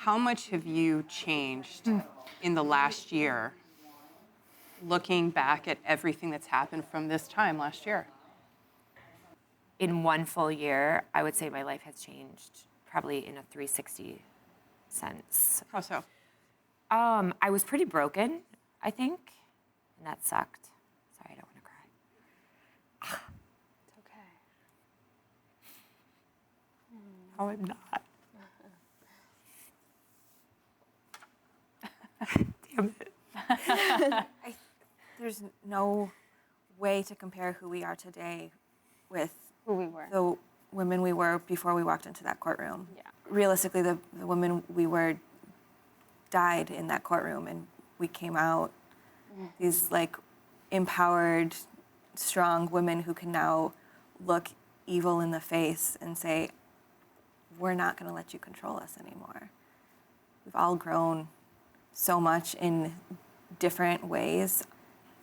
How much have you changed in the last year, looking back at everything that's happened from this time last year? In one full year, I would say my life has changed probably in a 360 sense. How so? I was pretty broken, I think, and that sucked. Sorry, I don't want to cry. It's okay. Oh, I'm not. Damn it. There's no way to compare who we are today with Who we were. the women we were before we walked into that courtroom. Yeah. Realistically, the women we were died in that courtroom, and we came out these like empowered, strong women who can now look evil in the face and say, we're not going to let you control us anymore. We've all grown so much in different ways.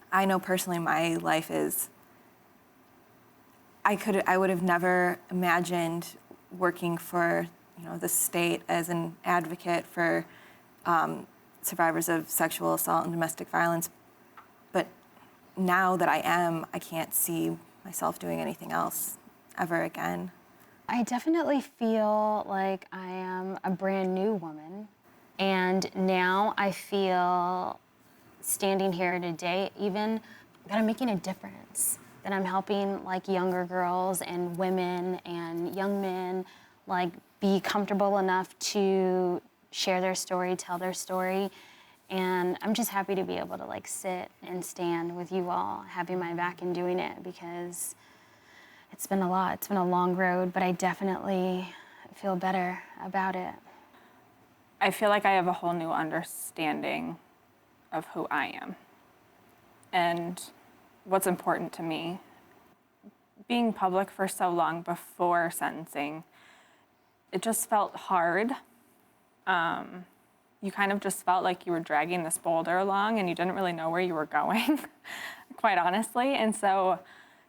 I know personally my life is, I would have never imagined working for, the state as an advocate for survivors of sexual assault and domestic violence. But now that I am, I can't see myself doing anything else ever again. I definitely feel like I am a brand new woman. And now I feel, standing here today, even that I'm making a difference, that I'm helping like younger girls and women and young men like be comfortable enough to share their story, tell their story. And I'm just happy to be able to like sit and stand with you all, having my back and doing it, because it's been a lot. It's been a long road, but I definitely feel better about it. I feel like I have a whole new understanding of who I am and what's important to me. Being public for so long before sentencing, it just felt hard. You kind of just felt like you were dragging this boulder along and you didn't really know where you were going, quite honestly. And so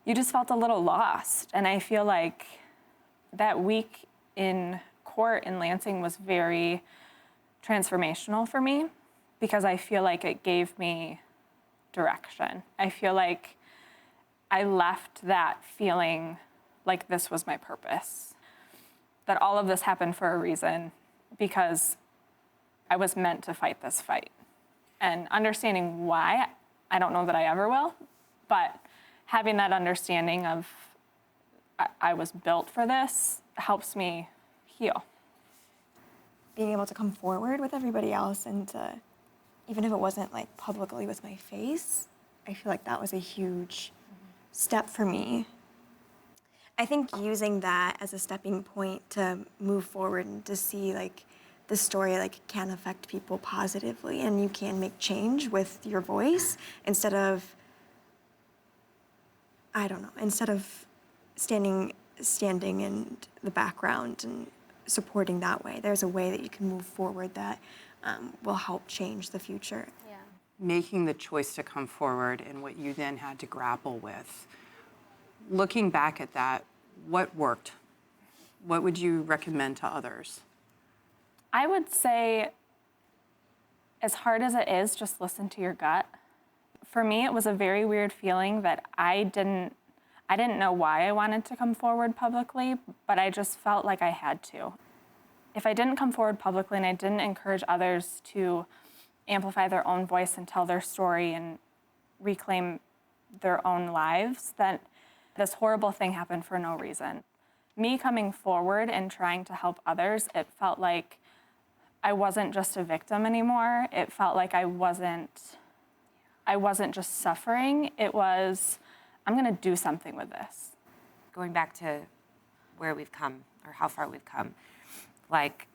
you just felt a little lost. And I feel like that week in court in Lansing was very transformational for me because I feel like it gave me direction. I feel like I left that feeling like this was my purpose, that all of this happened for a reason because I was meant to fight this fight. And understanding why, I don't know that I ever will, but having that understanding of I was built for this helps me heal. Being able to come forward with everybody else and to, even if it wasn't like publicly with my face, I feel like that was a huge step for me. I think using that as a stepping point to move forward and to see like the story like can affect people positively and you can make change with your voice instead of, instead of standing in the background and supporting that way. There's a way that you can move forward that will help change the future. Yeah. Making the choice to come forward and what you then had to grapple with. Looking back at that, what worked? What would you recommend to others? I would say, as hard as it is, just listen to your gut. For me, it was a very weird feeling that I didn't know why I wanted to come forward publicly, but I just felt like I had to. If I didn't come forward publicly and I didn't encourage others to amplify their own voice and tell their story and reclaim their own lives, then this horrible thing happened for no reason. Me coming forward and trying to help others, it felt like I wasn't just a victim anymore. It felt like I wasn't just suffering. It was, I'm gonna do something with this. Going back to where we've come or how far we've come, like,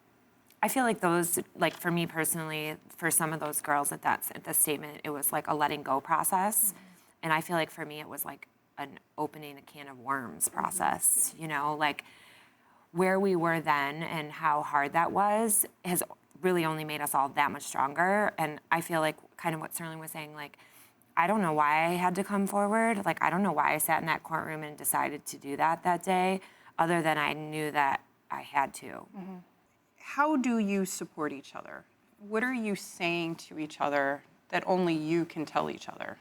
I feel like those, like for me personally, for some of those girls at the statement, it was like a letting go process. Mm-hmm. And I feel like for me, it was like an opening a can of worms process, like where we were then and how hard that was has really only made us all that much stronger. And I feel like kind of what Sterling was saying, like, I don't know why I had to come forward. Like, I don't know why I sat in that courtroom and decided to do that day, other than I knew that I had to. Mm-hmm. how do you support each other? What are you saying to each other that only you can tell each other?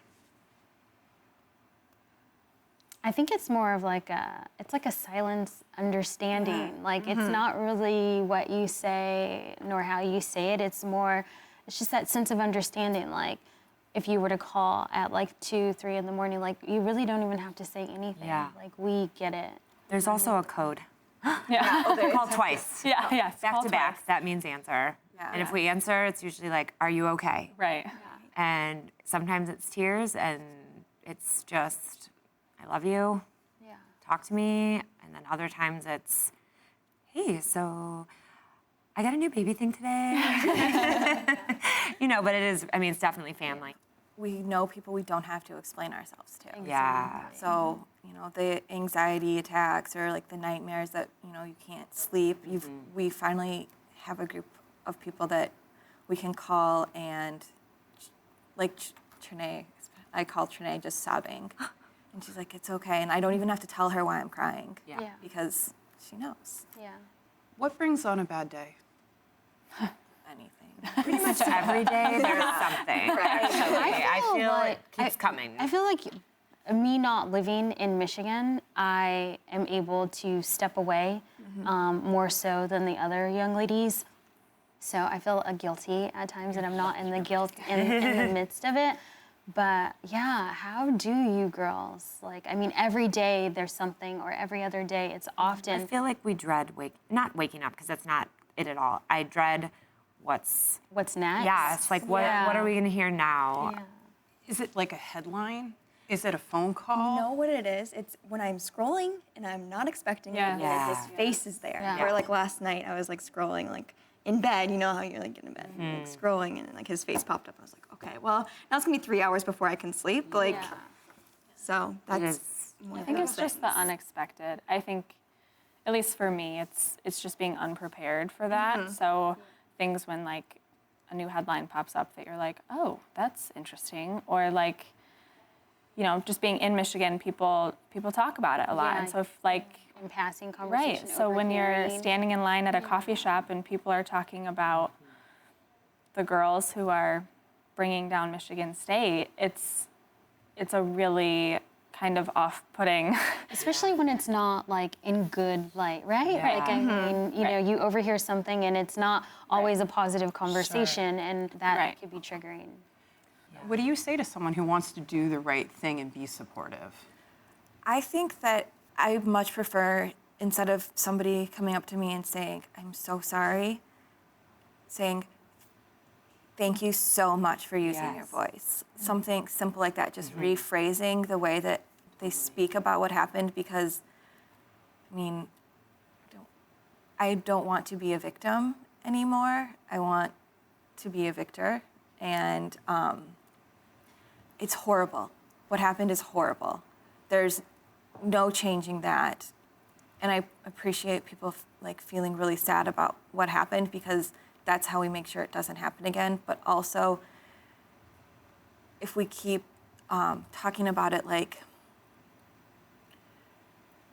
I think it's more of like it's like a silent understanding. Like it's not really what you say nor how you say it. It's just that sense of understanding. Like if you were to call at like 2, 3 in the morning, like you really don't even have to say anything. Yeah. Like we get it. There's also a code. Yeah. Call twice. Yeah. Yeah. Back to back. That means answer. Yeah. And if we answer, it's usually like, "Are you okay?" Right. And sometimes it's tears, and it's just, "I love you. Yeah. Talk to me." And then other times it's, "Hey, so I got a new baby thing today." But it is, I mean, it's definitely family. We know people we don't have to explain ourselves to. Yeah. So, the anxiety attacks or like the nightmares that, you can't sleep, we finally have a group of people that we can call, and like Trinea, I call Trinea just sobbing. And she's like, "It's okay." And I don't even have to tell her why I'm crying. Yeah. Yeah. Because she knows Yeah. What brings on a bad day? anything. Pretty much every day there's something. Actually, I feel like- it keeps coming. I feel like me not living in Michigan, I am able to step away more so than the other young ladies. So I feel guilty at times that I'm not in the guilt in the midst of it. But yeah, how do you girls? Like, I mean, every day there's something, or every other day it's often. I feel like we dread not waking up, because that's not it at all. I dread what's next. Yeah, it's like what are we gonna hear now? Yeah. Is it like a headline? Is it a phone call? You know what it is? It's when I'm scrolling and I'm not expecting it, and Yeah. his face is there. Yeah. Or like last night, I was like scrolling like in bed. You know how you're like in bed, and, like, scrolling, and like his face popped up. I was like, okay, well now it's gonna be 3 hours before I can sleep. Like, Yeah. so that's is. one I of think those it's just the things. unexpected. I think, at least for me, it's just being unprepared for that. So things when like a new headline pops up that you're like, oh, that's interesting, or like, just being in Michigan, people talk about it a lot, Yeah. and so if like. In passing conversation. Right. So when you're overhearing. standing in line at a coffee shop and people are talking about the girls who are bringing down Michigan State, it's a really kind of off-putting. Especially when it's not like in good light, right? Yeah. Like I mean, you overhear something and it's not always a positive conversation, and that Right. could be triggering. What do you say to someone who wants to do the right thing and be supportive? I think that I much prefer, instead of somebody coming up to me and saying, "I'm so sorry," saying, "Thank you so much for using your Yes. voice." Something simple like that, just rephrasing the way that they speak about what happened, because, I mean, I don't want to be a victim anymore. I want to be a victor, and it's horrible. What happened is horrible. There's no changing that. And I appreciate people like feeling really sad about what happened, because that's how we make sure it doesn't happen again. But also, if we keep talking about it like,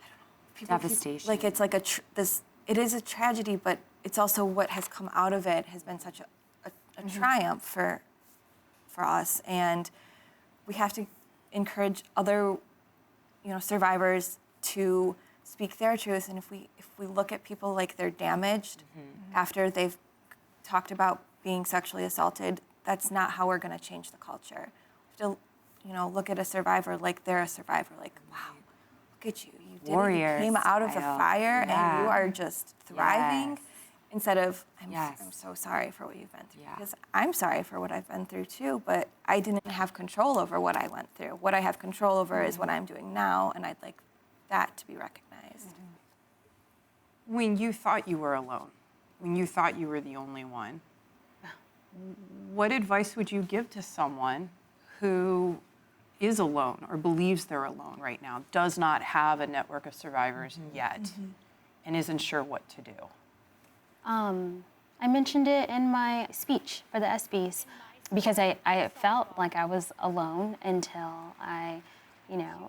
I don't know, people keep- Devastation. like it's like it is a tragedy, but it's also what has come out of it has been such a triumph for us, and we have to encourage other survivors to speak their truth. And if we look at people like they're damaged after they've talked about being sexually assaulted, that's not how we're going to change the culture. We have to, look at a survivor like they're a survivor. Like, wow, look at you. You did it. Warrior You came out of the style. fire and you Yeah. are just thriving. Yes. Instead of, I'm Yes. so sorry for what you've been through. Yeah. Because I'm sorry for what I've been through too, but I didn't have control over what I went through. What I have control over is what I'm doing now, and I'd like that to be recognized. When you thought you were alone, when you thought you were the only one, what advice would you give to someone who is alone or believes they're alone right now, does not have a network of survivors yet, and isn't sure what to do? I mentioned it in my speech for the ESPYs because I felt like I was alone until a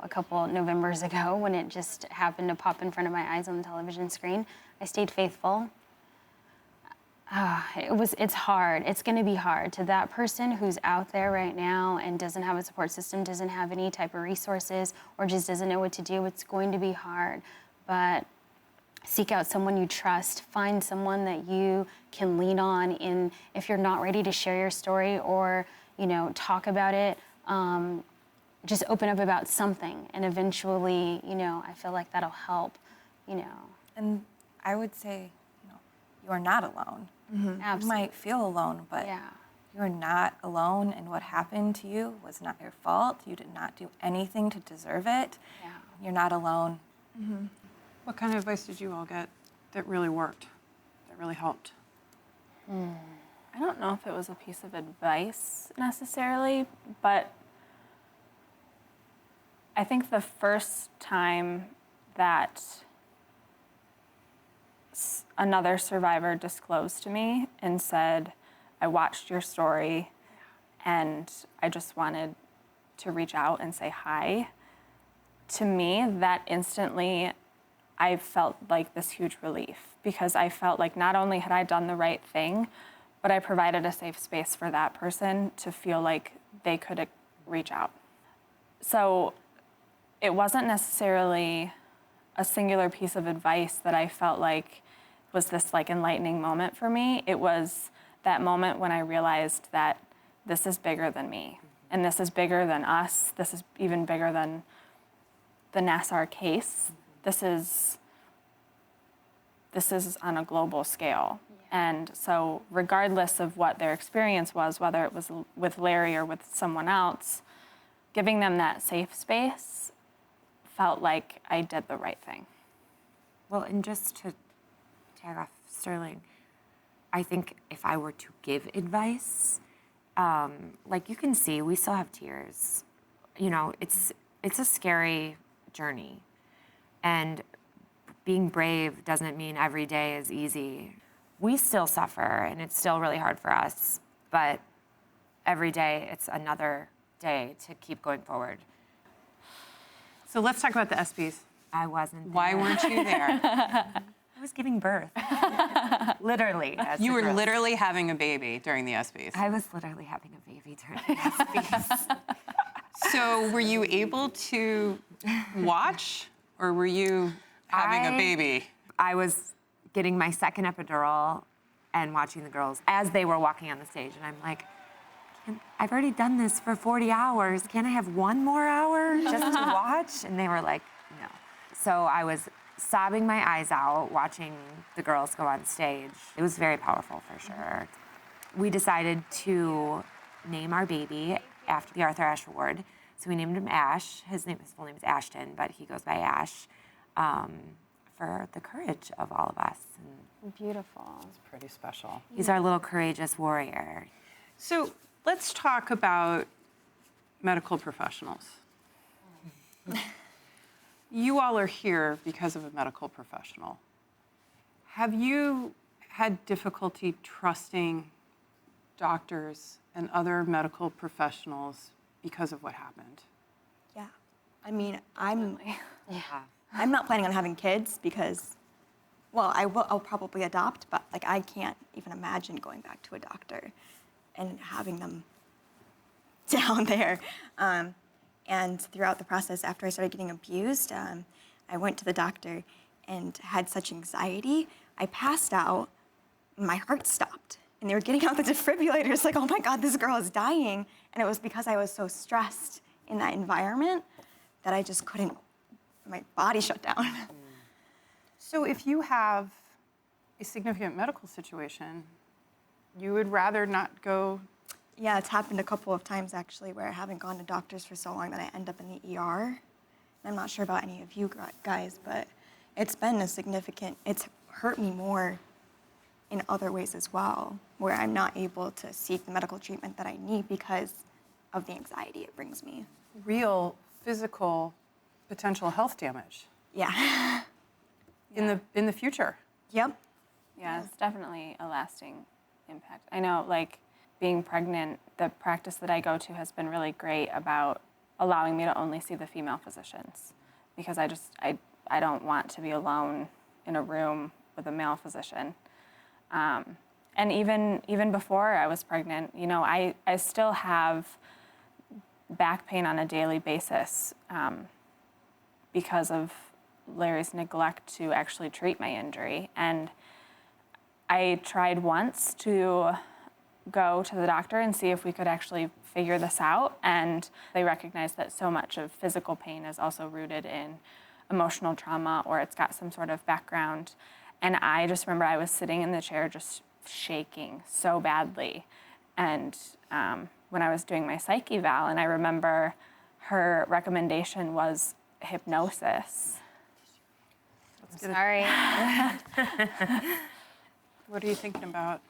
couple Novembers ago when it just happened to pop in front of my eyes on the television screen. I stayed faithful. It's hard. It's going to be hard to that person who's out there right now and doesn't have a support system, doesn't have any type of resources, or just doesn't know what to do. It's going to be hard, but seek out someone you trust. Find someone that you can lean on in if you're not ready to share your story or, talk about it. Just open up about something, and eventually, I feel like that'll help, And I would say, you are not alone. You might feel alone, but you're not alone, and what happened to you was not your fault. You did not do anything to deserve it. Yeah. You're not alone. What kind of advice did you all get that really worked, that really helped? I don't know if it was a piece of advice necessarily, but I think the first time that another survivor disclosed to me and said, I watched your story and I just wanted to reach out and say hi, to me, that instantly, I felt like this huge relief, because I felt like not only had I done the right thing, but I provided a safe space for that person to feel like they could reach out. So it wasn't necessarily a singular piece of advice that I felt like was this like enlightening moment for me. It was that moment when I realized that this is bigger than me, and this is bigger than us. This is even bigger than the Nassar case. This is on a global scale. And so regardless of what their experience was, whether it was with Larry or with someone else, giving them that safe space felt like I did the right thing. Well, and just to tag off Sterling, I think if I were to give advice, like you can see, we still have tears. It's a scary journey. And being brave doesn't mean every day is easy. We still suffer, and it's still really hard for us. But every day, it's another day to keep going forward. So let's talk about the ESPYs. I wasn't there. Why weren't you there? I was giving birth. Literally. You were literally having a baby during the ESPYs. I was literally having a baby during the ESPYs. So were you able to watch, or were you having a baby? I was getting my second epidural and watching the girls as they were walking on the stage. And I'm like, I've already done this for 40 hours. Can't I have one more hour just to watch? And they were like, no. So I was sobbing my eyes out watching the girls go on stage. It was very powerful for sure. We decided to name our baby after the Arthur Ashe Award. So we named him Ash. His full name is Ashton, but he goes by Ash, for the courage of all of us. And Beautiful. It's pretty special. he's our little courageous warrior. So let's talk about medical professionals. You all are here because of a medical professional. Have you had difficulty trusting doctors and other medical professionals because of what happened? Yeah. I mean, I'm Yeah. not planning on having kids because, well, I'll probably adopt, but like I can't even imagine going back to a doctor and having them down there. And throughout the process, after I started getting abused, I went to the doctor and had such anxiety. I passed out, my heart stopped. And they were getting out the defibrillators like, oh my God, this girl is dying. And it was because I was so stressed in that environment that I just couldn't, my body shut down. So if you have a significant medical situation, you would rather not go? Yeah, it's happened a couple of times actually where I haven't gone to doctors for so long that I end up in the ER. And I'm not sure about any of you guys, but it's been it's hurt me more in other ways as well, where I'm not able to seek the medical treatment that I need because of the anxiety it brings me. Real physical potential health damage Yeah. in the future. Yep. Yeah, it's definitely a lasting impact. I know, like, being pregnant, the practice that I go to has been really great about allowing me to only see the female physicians, because I don't want to be alone in a room with a male physician. And even before I was pregnant, you know, I still have back pain on a daily basis because of Larry's neglect to actually treat my injury. And I tried once to go to the doctor and see if we could actually figure this out. And they recognized that so much of physical pain is also rooted in emotional trauma, or it's got some sort of background. And I just remember I was sitting in the chair just shaking so badly. And when I was doing my psych eval, and I remember her recommendation was hypnosis. Sorry. What are you thinking about?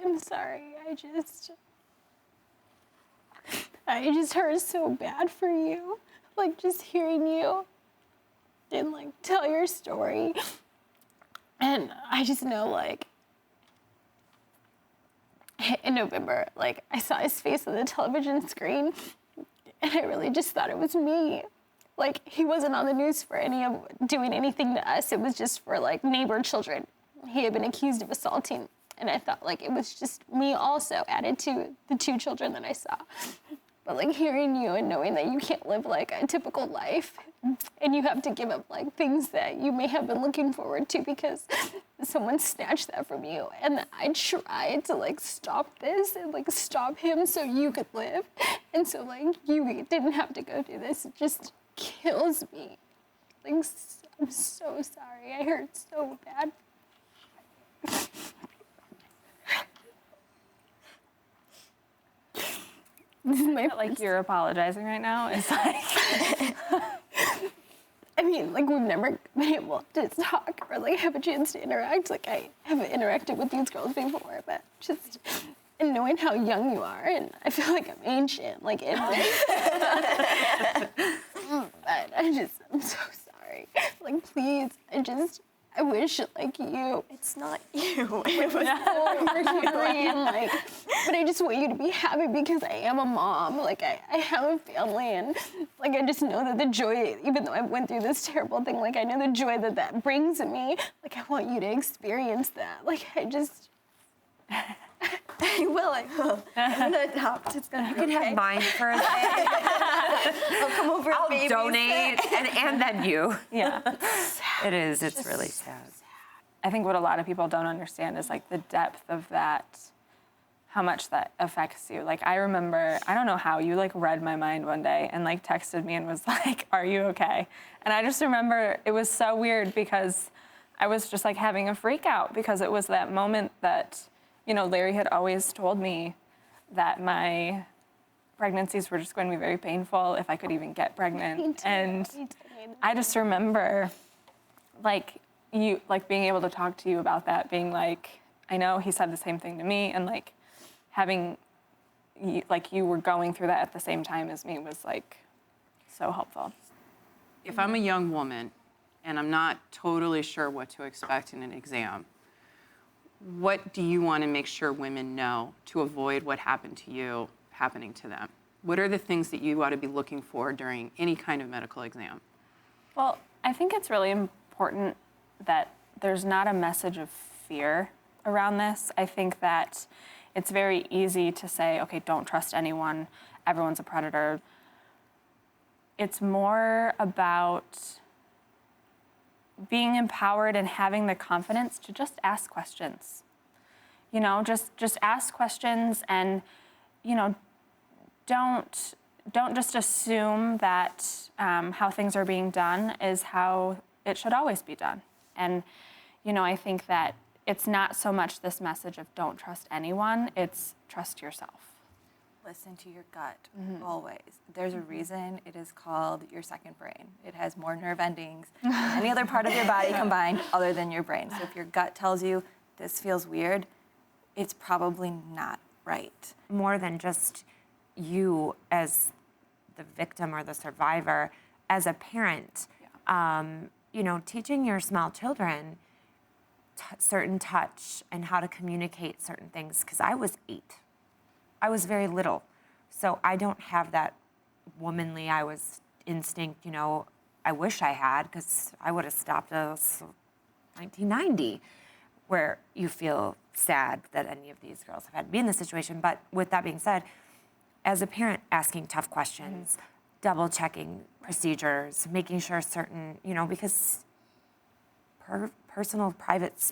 I'm sorry. I just hurt so bad for you. Like, just hearing you and, like, tell your story. And I just know, like, in November, like, I saw his face on the television screen, and I really just thought it was me. Like, he wasn't on the news for doing anything to us. It was just for, like, neighbor children. He had been accused of assaulting, and I thought, like, it was just me also added to the 2 children that I saw. But, like, hearing you and knowing that you can't live, like, a typical life, and you have to give up, like, things that you may have been looking forward to because someone snatched that from you. And I tried to, like, stop this and, like, stop him so you could live. And so, like, you didn't have to go through this. It just kills me. Like, I'm so sorry. I hurt so bad. This is my Like, you're apologizing right now. It's like, I mean, like, we've never been able to talk or, like, have a chance to interact. Like, I haven't interacted with these girls before, but just and knowing how young you are, and I feel like I'm ancient, like, in this. But I'm so sorry. Like, please, I wish, like, you. It's not you. It was And, like, but I just want you to be happy because I am a mom. Like, I have a family, and, like, I just know that the joy, even though I went through this terrible thing, like, I know the joy that brings me. Like, I want you to experience that. Like, I will. I'm gonna adopt. It's gonna You be can okay. have mine for a day. I'll come over. I'll and babysit. donate, and then you. yeah. It is. It's really sad. I think what a lot of people don't understand is, like, the depth of that, how much that affects you. Like, I remember, I don't know how, you, like, read my mind one day and, like, texted me and was like, are you okay? And I just remember it was so weird because I was just, like, having a freak out because it was that moment that, you know, Larry had always told me that my pregnancies were just going to be very painful if I could even get pregnant. And I just remember, like, you, like, being able to talk to you about that, being like, I know he said the same thing to me, and, like, having, like, you were going through that at the same time as me was, like, so helpful. If I'm a young woman and I'm not totally sure what to expect in an exam, what do you want to make sure women know to avoid what happened to you happening to them? What are the things that you ought to be looking for during any kind of medical exam? Well, I think it's really important that there's not a message of fear around this. I think that it's very easy to say, okay, don't trust anyone, everyone's a predator. It's more about being empowered and having the confidence to just ask questions. You know, just ask questions, and, you know, don't just assume that how things are being done is how it should always be done. And, you know, I think that it's not so much this message of don't trust anyone, it's trust yourself. Listen to your gut, always. There's a reason it is called your second brain. It has more nerve endings than any other part of your body combined other than your brain. So if your gut tells you this feels weird, it's probably not right. More than just you as the victim or the survivor, as a parent, you know, teaching your small children certain touch and how to communicate certain things. Because I was 8. I was very little. So I don't have that womanly, instinct, you know, I wish I had, because I would have stopped us 1990, where you feel sad that any of these girls have had to be in this situation. But with that being said, as a parent, asking tough questions, double checking procedures, making sure certain, because personal private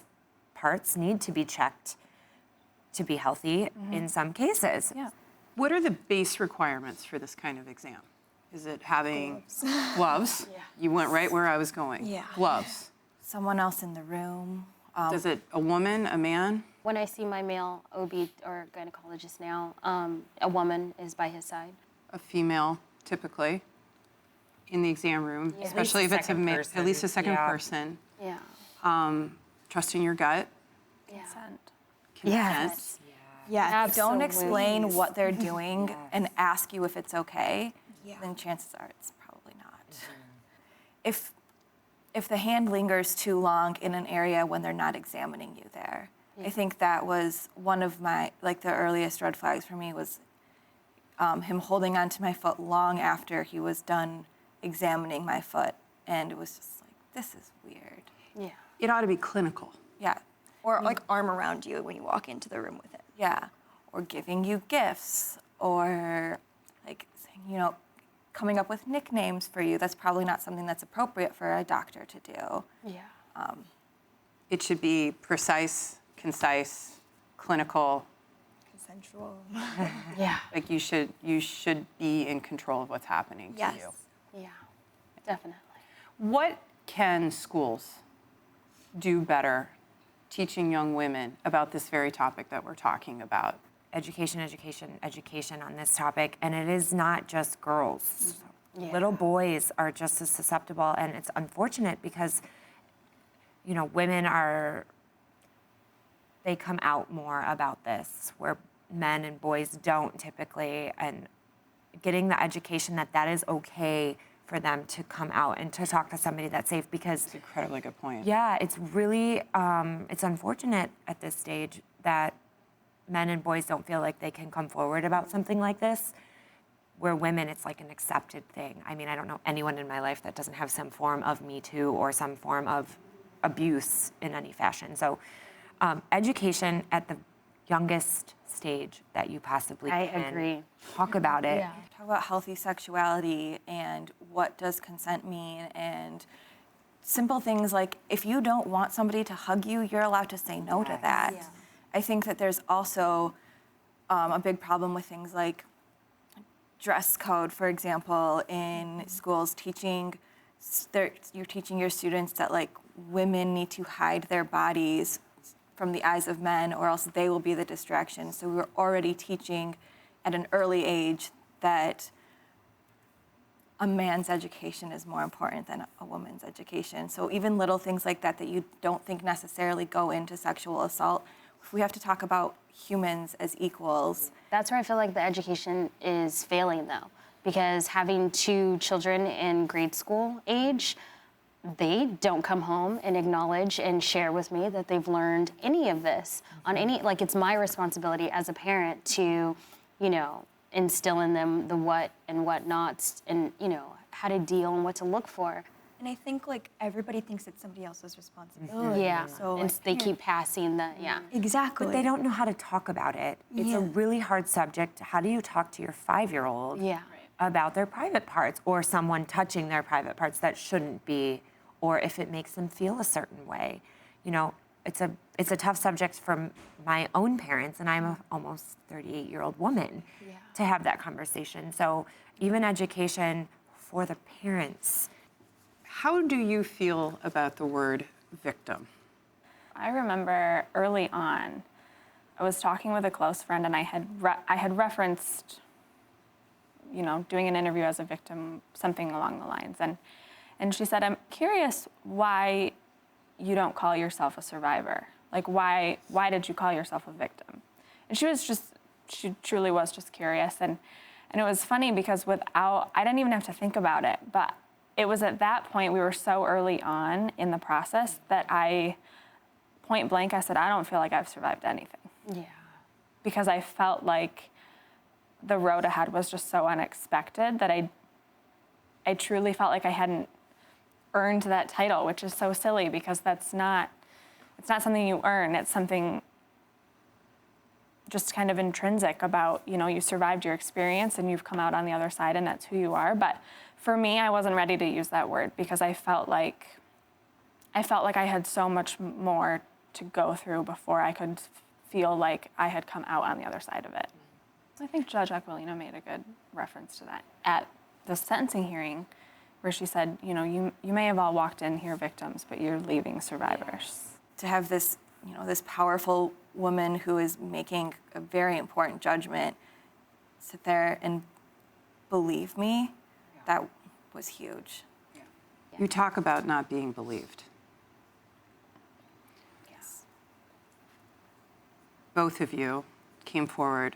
parts need to be checked to be healthy in some cases. Yeah. What are the base requirements for this kind of exam? Is it having gloves? You went right where I was going. Yeah. Gloves. Someone else in the room. Does it a woman, a man? When I see my male OB or gynecologist now, a woman is by his side. A female, typically, in the exam room, especially if it's second person. at least a second Yeah. person. Yeah. Trusting your gut. Consent. Yes. Yeah. If they don't Absolutely. explain what they're doing and ask you if it's okay, Yeah. then chances are it's probably not. If the hand lingers too long in an area when they're not examining you there, I think that was one of my, the earliest red flags for me was him holding onto my foot long after he was done examining my foot. And it was just like, this is weird. Yeah. It ought to be clinical. Yeah. Or like arm around you when you walk into the room with it. Yeah, or giving you gifts, or saying, coming up with nicknames for you. That's probably not something that's appropriate for a doctor to do. Yeah. It should be precise, concise, clinical. Consensual. Yeah. Like you should be in control of what's happening to Yes. you. Yeah. Definitely. What can schools do better teaching young women about this very topic that we're talking about? Education, education, education on this topic. And it is not just girls. Yeah. Little boys are just as susceptible. And it's unfortunate because, women they come out more about this, where men and boys don't typically. And getting the education that is okay for them to come out and to talk to somebody that's safe, because It's an incredibly good point. yeah, it's really, it's unfortunate at this stage that men and boys don't feel like they can come forward about something like this, where women, it's like an accepted thing. I mean, I don't know anyone in my life that doesn't have some form of Me Too or some form of abuse in any fashion. So education at the youngest stage that you possibly I can. agree. Talk about it. Yeah. Talk about healthy sexuality and what does consent mean, and simple things like if you don't want somebody to hug you, you're allowed to say no to that. Yeah. I think that there's also a big problem with things like dress code, for example, in schools, you're teaching your students that women need to hide their bodies from the eyes of men or else they will be the distraction. So we're already teaching at an early age that a man's education is more important than a woman's education. So even little things like that you don't think necessarily go into sexual assault, we have to talk about humans as equals. That's where I feel like the education is failing, though, because having 2 children in grade school age, they don't come home and acknowledge and share with me that they've learned any of this on any, it's my responsibility as a parent to, instill in them the what and what nots and, how to deal and what to look for. And I think everybody thinks it's somebody else's responsibility. Yeah. So And they keep passing the, yeah. exactly. But they don't know how to talk about it. It's a really hard subject. How do you talk to your 5-year-old Yeah. about their private parts, or someone touching their private parts that shouldn't be, or if it makes them feel a certain way? It's a tough subject for my own parents, and I'm an almost 38-year-old woman, to have that conversation. So even education for the parents. How do you feel about the word victim? I remember early on, I was talking with a close friend, and I had referenced, doing an interview as a victim, something along the lines, and she said, "I'm curious why you don't call yourself a survivor. Why did you call yourself a victim?" And she truly was just curious, and it was funny because I didn't even have to think about it, but it was at that point, we were so early on in the process that point blank, I said, I don't feel like I've survived anything. Yeah. Because I felt like the road ahead was just so unexpected that I truly felt like I hadn't earned that title, which is so silly because it's not something you earn. It's something just kind of intrinsic about, you know, you survived your experience and you've come out on the other side and that's who you are. But for me, I wasn't ready to use that word because I felt like I had so much more to go through before I could feel like I had come out on the other side of it. I think Judge Aquilina made a good reference to that at the sentencing hearing, where she said, you know, you may have all walked in here victims, but you're leaving survivors. To have this, you know, this powerful woman who is making a very important judgment sit there and believe me, that was huge. You talk about not being believed. Yes. Both of you came forward.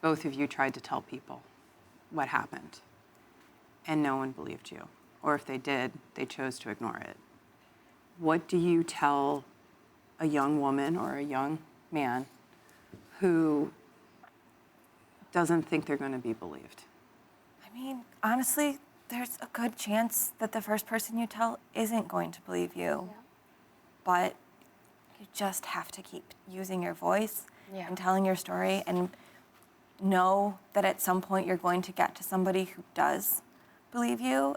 Both of you tried to tell people what happened, and no one believed you. Or if they did, they chose to ignore it. What do you tell a young woman or a young man who doesn't think they're going to be believed? I mean, honestly, there's a good chance that the first person you tell isn't going to believe you. But you just have to keep using your voice and telling your story, and know that at some point you're going to get to somebody who does believe you,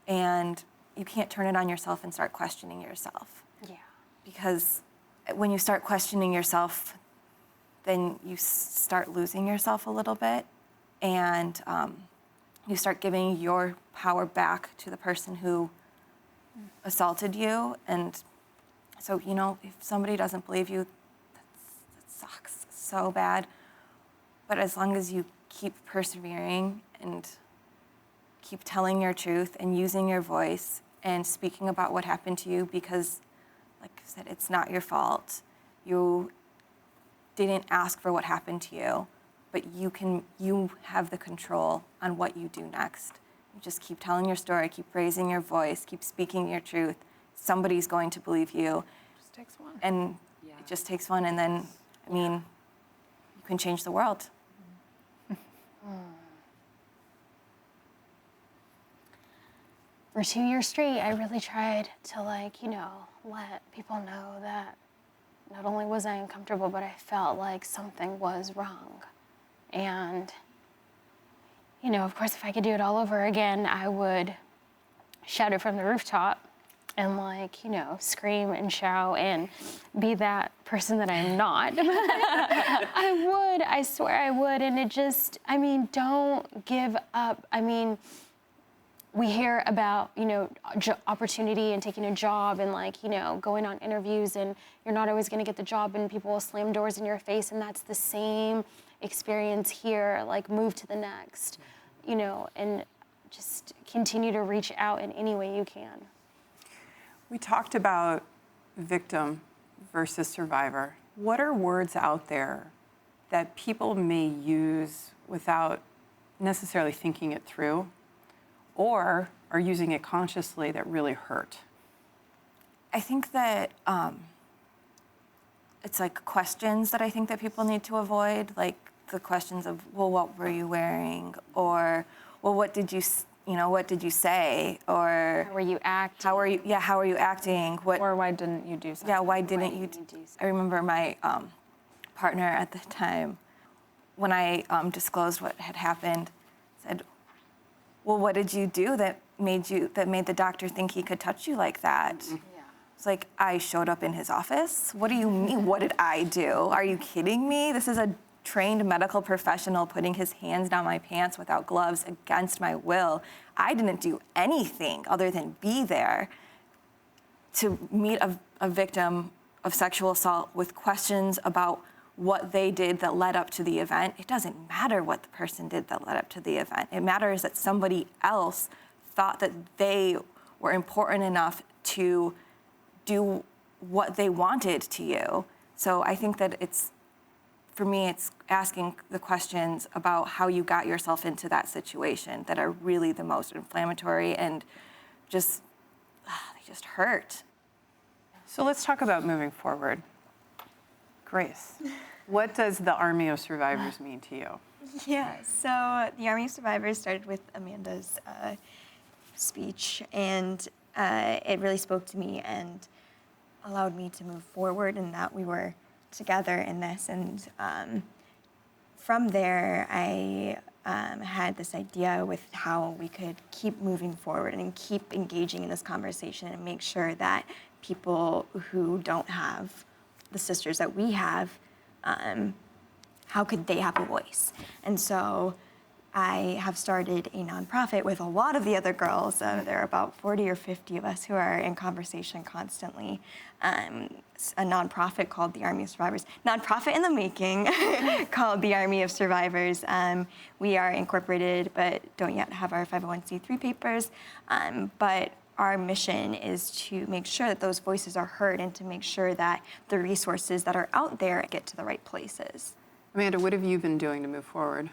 and you can't turn it on yourself and start questioning yourself. Yeah. Because when you start questioning yourself, then you start losing yourself a little bit, and you start giving your power back to the person who assaulted you. And so, you know, if somebody doesn't believe you, that sucks so bad. But as long as you keep persevering and keep telling your truth and using your voice and speaking about what happened to you, because, like I said, it's not your fault. You didn't ask for what happened to you, but you have the control on what you do next. You just keep telling your story, keep raising your voice, keep speaking your truth. Somebody's going to believe you. It just takes one. And it just takes one, and then, I mean, you can change the world. For 2 years straight, I really tried to, like, you know, let people know that not only was I uncomfortable, but I felt like something was wrong. And, you know, of course, if I could do it all over again, I would shout it from the rooftop and, like, you know, scream and shout and be that person that I'm not. I would, I swear I would. And it just, I mean, don't give up. I mean, we hear about, you know, opportunity and taking a job and, like, you know, going on interviews, and you're not always going to get the job, and people will slam doors in your face, and that's the same experience here. Like, move to the next, you know, and just continue to reach out in any way you can. We talked about victim versus survivor. What are words out there that people may use without necessarily thinking it through, or are using it consciously, that really hurt? I think that it's like questions that I think that people need to avoid, like the questions of, well, what were you wearing? Or, well, what did you say? Or How were you acting? how are you acting? Or why didn't you do something? Yeah, why didn't you? I remember my partner at the time, when I disclosed what had happened, said, well, what did you do that made the doctor think he could touch you like that? Mm-hmm. It's like, I showed up in his office. What do you mean? What did I do? Are you kidding me? This is a trained medical professional putting his hands down my pants without gloves against my will. I didn't do anything other than be there to meet a victim of sexual assault with questions about what they did that led up to the event. It doesn't matter what the person did that led up to the event. It matters that somebody else thought that they were important enough to do what they wanted to you. So I think that for me, it's asking the questions about how you got yourself into that situation that are really the most inflammatory and they just hurt. So let's talk about moving forward. Grace, what does the Army of Survivors mean to you? Yeah, so the Army of Survivors started with Amanda's speech, and it really spoke to me and allowed me to move forward, and that we were together in this. And from there, I had this idea with how we could keep moving forward and keep engaging in this conversation and make sure that people who don't have the sisters that we have, how could they have a voice? And so I have started a nonprofit with a lot of the other girls. There are about 40 or 50 of us who are in conversation constantly. A nonprofit called the Army of Survivors. Nonprofit in the making called the Army of Survivors. We are incorporated but don't yet have our 501c3 papers. But our mission is to make sure that those voices are heard and to make sure that the resources that are out there get to the right places. Amanda, what have you been doing to move forward?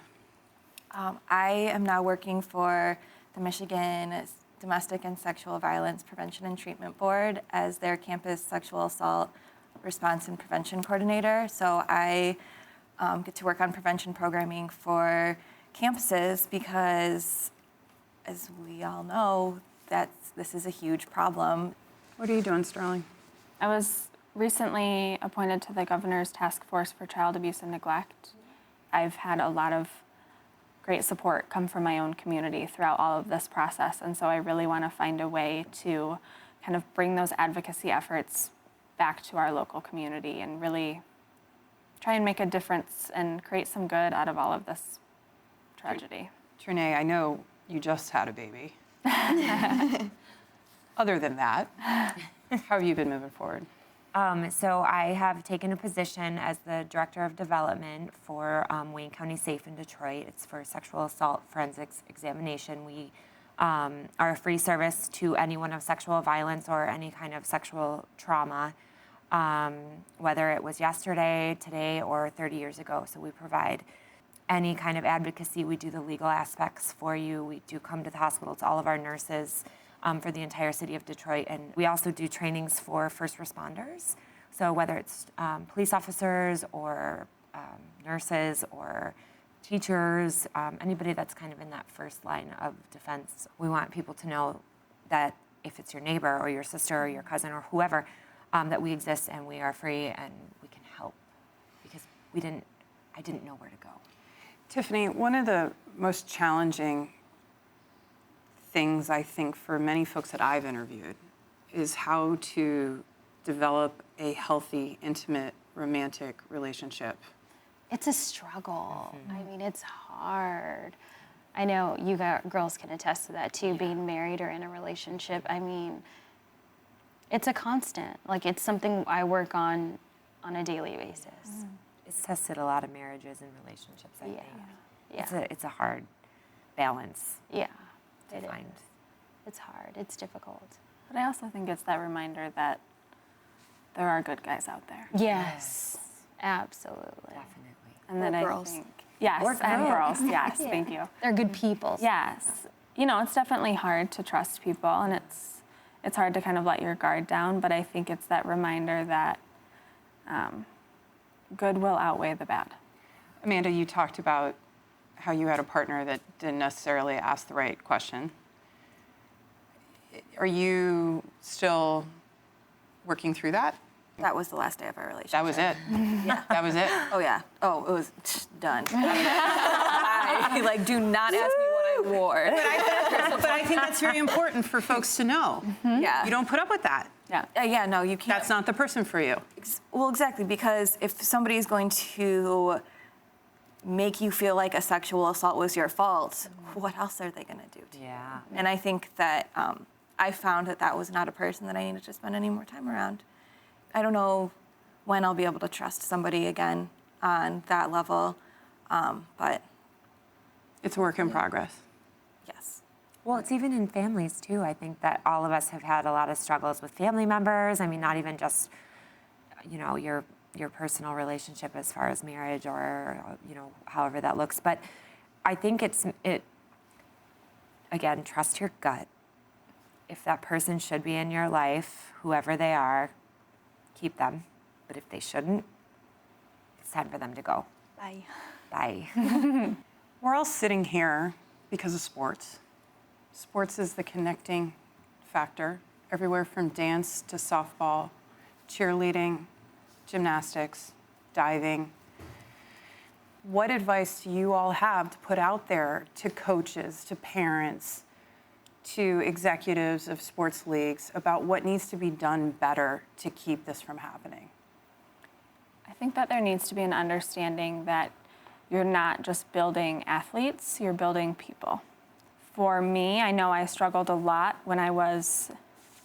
I am now working for the Michigan Domestic and Sexual Violence Prevention and Treatment Board as their campus sexual assault response and prevention coordinator. So I get to work on prevention programming for campuses because, as we all know, this is a huge problem. What are you doing, Sterling? I was recently appointed to the Governor's Task Force for Child Abuse and Neglect. I've had a lot of great support come from my own community throughout all of this process, and so I really want to find a way to kind of bring those advocacy efforts back to our local community and really try and make a difference and create some good out of all of this tragedy. Trinea, I know you just had a baby. Other than that, how have you been moving forward? So I have taken a position as the Director of Development for Wayne County Safe in Detroit. It's for sexual assault forensics examination. We are a free service to anyone of sexual violence or any kind of sexual trauma, whether it was yesterday, today, or 30 years ago. So we provide any kind of advocacy. We do the legal aspects for you. We do come to the hospital. It's all of our nurses. For the entire city of Detroit. And we also do trainings for first responders. So whether it's police officers or nurses or teachers, anybody that's kind of in that first line of defense, we want people to know that if it's your neighbor or your sister or your cousin or whoever, that we exist and we are free and we can help, because I didn't know where to go. Tiffany, one of the most challenging things I think for many folks that I've interviewed is how to develop a healthy, intimate, romantic relationship. It's a struggle. I mean, it's hard. I know you girls can attest to that too, being married or in a relationship. I mean, it's a constant. Like, it's something I work on a daily basis. It's tested a lot of marriages and relationships, I think. Yeah. It's a hard balance Yeah. to find. It's hard. It's difficult. But I also think it's that reminder that there are good guys out there. Yes. Absolutely. Definitely. And then girls. I think, yes, Or and girls. girls, yes, thank you. They're good people. Yes. You know, it's definitely hard to trust people, and it's hard to kind of let your guard down, but I think it's that reminder that good will outweigh the bad. Amanda, you talked about how you had a partner that didn't necessarily ask the right question. Are you still working through that? That was the last day of our relationship. That was it? That was it? Oh, yeah. Oh, it was done. I do not ask me what I wore. But I think that's very important for folks to know. Yeah. You don't put up with that. Yeah. Yeah, no, you can't. That's not the person for you. Well, exactly, because if somebody is going to make you feel like a sexual assault was your fault, what else are they going to do to you? Yeah. And I think that I found that was not a person that I needed to spend any more time around. I don't know when I'll be able to trust somebody again on that level, but It's a work in progress. yes. Well, it's even in families too. I think that all of us have had a lot of struggles with family members. I mean, not even just, you know, your personal relationship as far as marriage or, you know, however that looks. But I think again, trust your gut. If that person should be in your life, whoever they are, keep them. But if they shouldn't, it's time for them to go. Bye. Bye. We're all sitting here because of sports. Sports is the connecting factor, everywhere from dance to softball, cheerleading, gymnastics, diving. What advice do you all have to put out there to coaches, to parents, to executives of sports leagues about what needs to be done better to keep this from happening? I think that there needs to be an understanding that you're not just building athletes, you're building people. For me, I know I struggled a lot when I was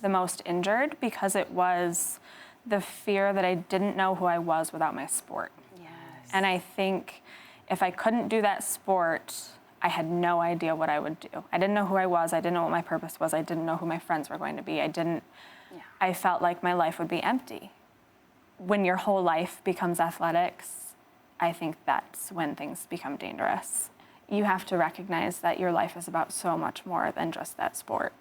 the most injured because it was the fear that I didn't know who I was without my sport. Yes. And I think if I couldn't do that sport, I had no idea what I would do. I didn't know who I was. I didn't know what my purpose was. I didn't know who my friends were going to be. I felt like my life would be empty. When your whole life becomes athletics, I think that's when things become dangerous. You have to recognize that your life is about so much more than just that sport.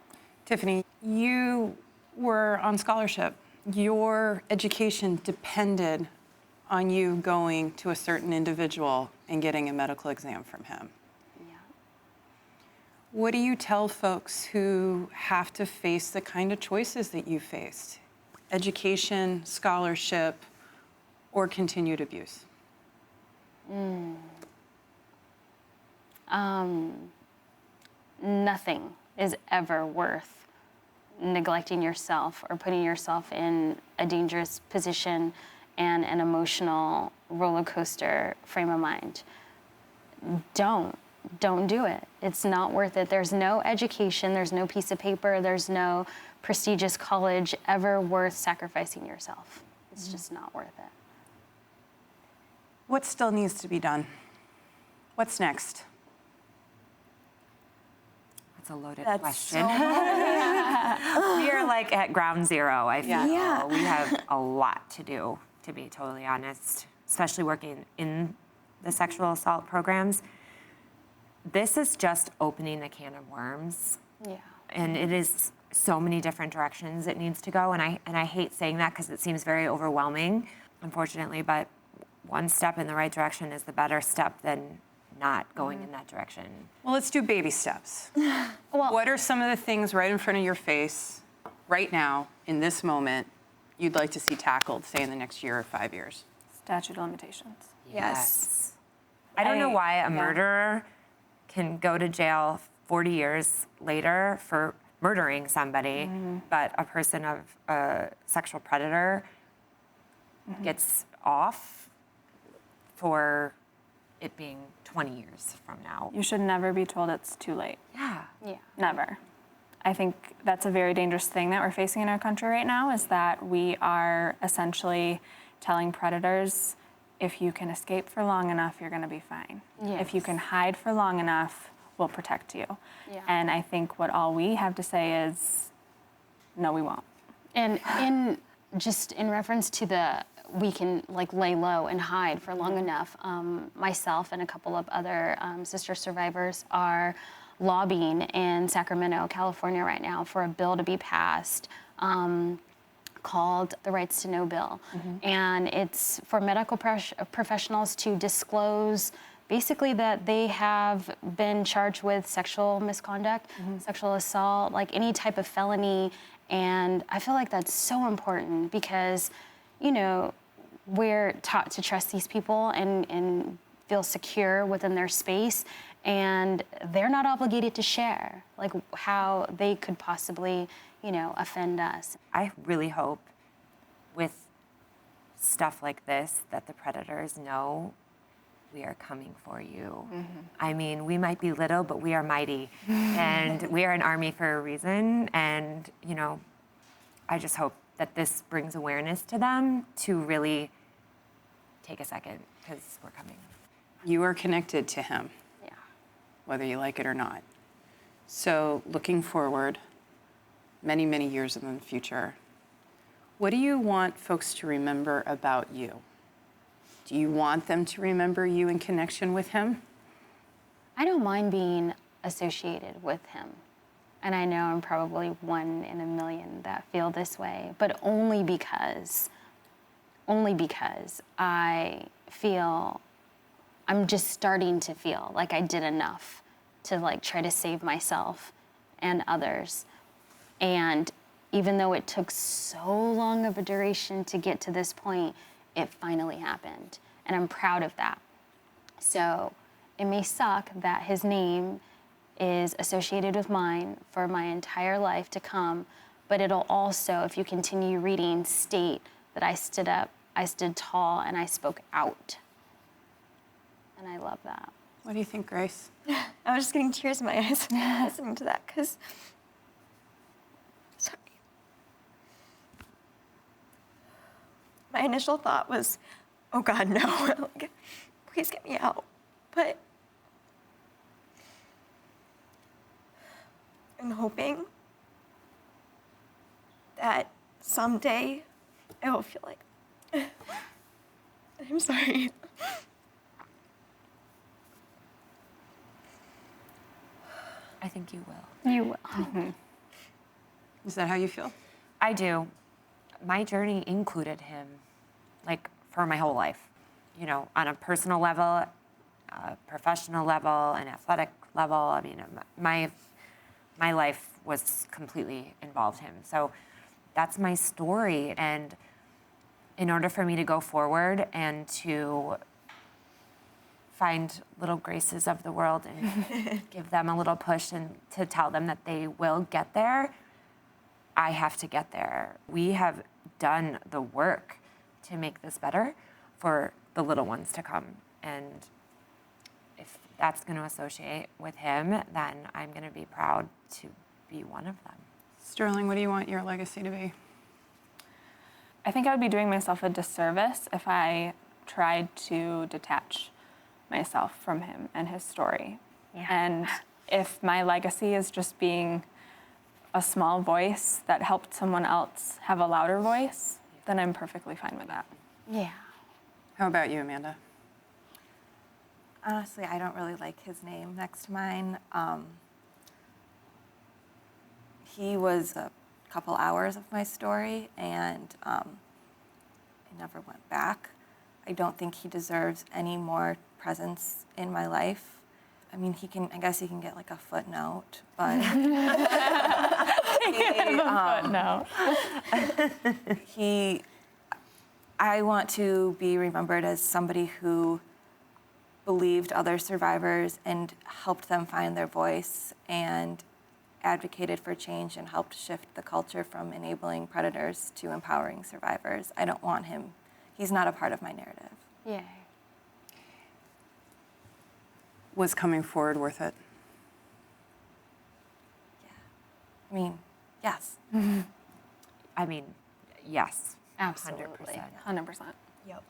Tiffany, you were on scholarship. Your education depended on you going to a certain individual and getting a medical exam from him. Yeah. What do you tell folks who have to face the kind of choices that you faced? Education, scholarship, or continued abuse? Nothing is ever worth neglecting yourself or putting yourself in a dangerous position and an emotional roller coaster frame of mind. Don't do it. It's not worth it. There's no education, there's no piece of paper, there's no prestigious college ever worth sacrificing yourself. It's just not worth it. What still needs to be done? What's next? That's a loaded That's question. so We are like at ground zero, I feel. Yeah. We have a lot to do, to be totally honest, especially working in the sexual assault programs. This is just opening a can of worms. Yeah. And it is so many different directions it needs to go. And I hate saying that because it seems very overwhelming, unfortunately, but one step in the right direction is the better step than not going in that direction. Well, let's do baby steps. What are some of the things right in front of your face, right now, in this moment, you'd like to see tackled, say, in the next year or 5 years? Statute of limitations. Yes. I don't know why a murderer can go to jail 40 years later for murdering somebody, but a person of a sexual predator gets off for it being 20 years from now. You should never be told it's too late. Yeah. Yeah. Never. I think that's a very dangerous thing that we're facing in our country right now is that we are essentially telling predators, if you can escape for long enough, you're going to be fine. If you can hide for long enough, we'll protect you. Yeah. And I think what all we have to say is, no, we won't. And in reference to the we can like lay low and hide for long enough, myself and a couple of other sister survivors are lobbying in Sacramento, California right now for a bill to be passed called the Rights to Know Bill. And it's for medical professionals to disclose basically that they have been charged with sexual misconduct, sexual assault, like any type of felony. And I feel like that's so important because, you know, we're taught to trust these people and feel secure within their space, and they're not obligated to share like how they could possibly, you know, offend us. I really hope with stuff like this that the predators know we are coming for you. I mean, we might be little, but we are mighty. And we are an army for a reason. And, you know, I just hope that this brings awareness to them to really take a second, because we're coming. You are connected to him, Yeah. whether you like it or not. So looking forward, many, many years in the future, what do you want folks to remember about you? Do you want them to remember you in connection with him? I don't mind being associated with him. And I know I'm probably one in a million that feel this way, but only because I feel, I'm just starting to feel like I did enough to like try to save myself and others. And even though it took so long of a duration to get to this point, it finally happened. And I'm proud of that. So it may suck that his name is associated with mine for my entire life to come, but it'll also, if you continue reading, state that I stood up, I stood tall, and I spoke out. And I love that. What do you think, Grace? I was just getting tears in my eyes listening to that, because, sorry. My initial thought was, oh God, no, like, please get me out. But I'm hoping that someday I will feel like, I'm sorry. I think you will. You will. Is that how you feel? I do. My journey included him, like, for my whole life. You know, on a personal level, a professional level, an athletic level. I mean, my life was completely involved him. So that's my story. And in order for me to go forward and to find little Graces of the world and give them a little push and to tell them that they will get there, I have to get there. We have done the work to make this better for the little ones to come. And if that's going to associate with him, then I'm going to be proud to be one of them. Sterling, what do you want your legacy to be? I think I would be doing myself a disservice if I tried to detach myself from him and his story. Yeah. And if my legacy is just being a small voice that helped someone else have a louder voice, then I'm perfectly fine with that. Yeah. How about you, Amanda? Honestly, I don't really like his name next to mine. He was a couple hours of my story, and I never went back. I don't think he deserves any more presence in my life. I mean, I guess he can get like a footnote, but No. I want to be remembered as somebody who believed other survivors and helped them find their voice and advocated for change and helped shift the culture from enabling predators to empowering survivors. I don't want him. He's not a part of my narrative. Yeah. Was coming forward worth it? I mean, yes. I mean, yes. Absolutely. 100%. 100%. Yep.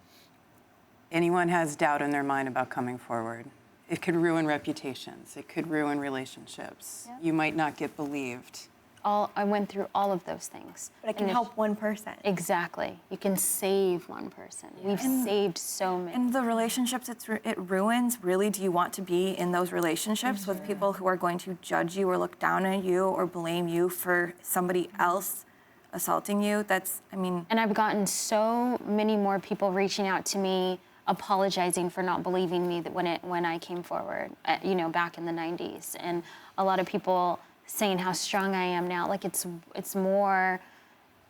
Anyone has doubt in their mind about coming forward. It could ruin reputations. It could ruin relationships. Yeah. You might not get believed. I went through all of those things. But I can And if- help one person. Exactly. You can save one person. We've saved so many. And the relationships it ruins, really, do you want to be in those relationships with people who are going to judge you or look down on you or blame you for somebody else assaulting you? And I've gotten so many more people reaching out to me, apologizing for not believing me that when I came forward, back in the 90s. And a lot of people saying how strong I am now. Like it's more,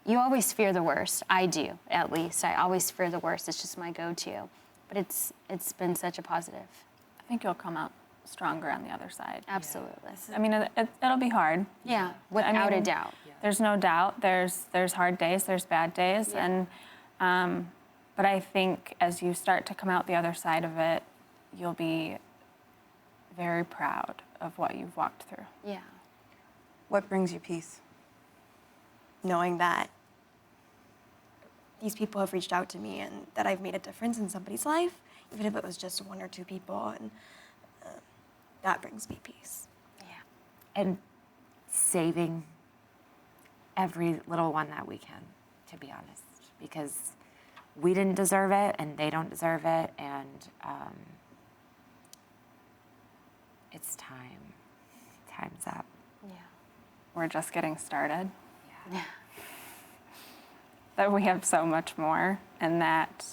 you always fear the worst. I do, at least. I always fear the worst. It's just my go-to. But it's been such a positive. I think you'll come out stronger on the other side. Absolutely. I mean, it'll be hard. Yeah, without a mean, doubt. There's no doubt. There's hard days, there's bad days, Yeah. and but I think as you start to come out the other side of it, you'll be very proud of what you've walked through. Yeah. What brings you peace? Knowing that these people have reached out to me and that I've made a difference in somebody's life, even if it was just one or two people, and that brings me peace. Yeah. And saving every little one that we can, to be honest, because we didn't deserve it and they don't deserve it, and it's time. Time's up. Yeah. We're just getting started. Yeah. That we have so much more, and that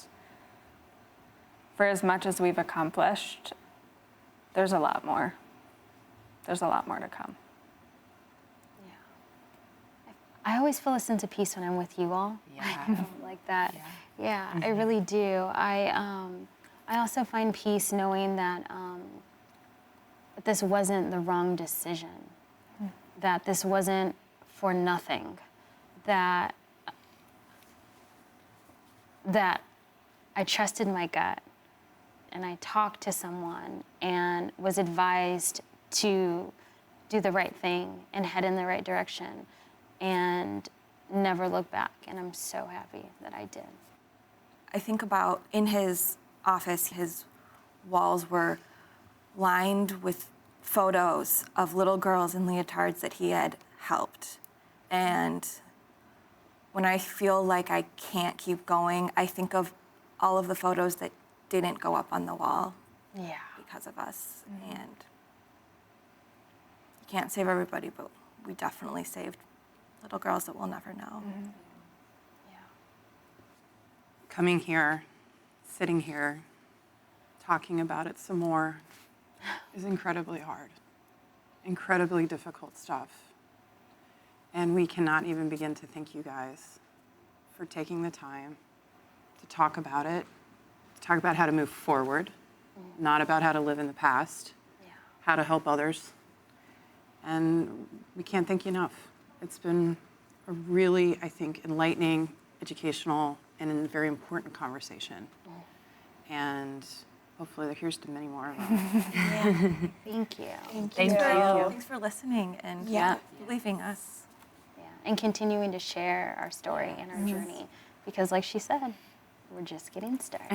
for as much as we've accomplished, there's a lot more. There's a lot more to come. I always feel a sense of peace when I'm with you all. Yeah. Like that. Yeah. Yeah, I really do. I also find peace knowing that that this wasn't the wrong decision, that this wasn't for nothing, that I trusted my gut and I talked to someone and was advised to do the right thing and head in the right direction and never look back. And I'm so happy that I did. I think about in his office, his walls were lined with photos of little girls in leotards that he had helped. And when I feel like I can't keep going, I think of all of the photos that didn't go up on the wall Yeah. because of us. And you can't save everybody, but we definitely saved little girls that we'll never know. Coming here, sitting here, talking about it some more is incredibly hard, incredibly difficult stuff. And we cannot even begin to thank you guys for taking the time to talk about it, to talk about how to move forward, not about how to live in the past, how to help others. And we can't thank you enough. It's been a really, I think, enlightening, educational, and a very important conversation. And hopefully here's to many more of them. Thank you. Thank you. Thanks for listening and Yeah. believing us. Yeah. And continuing to share our story and our journey because like she said, we're just getting started.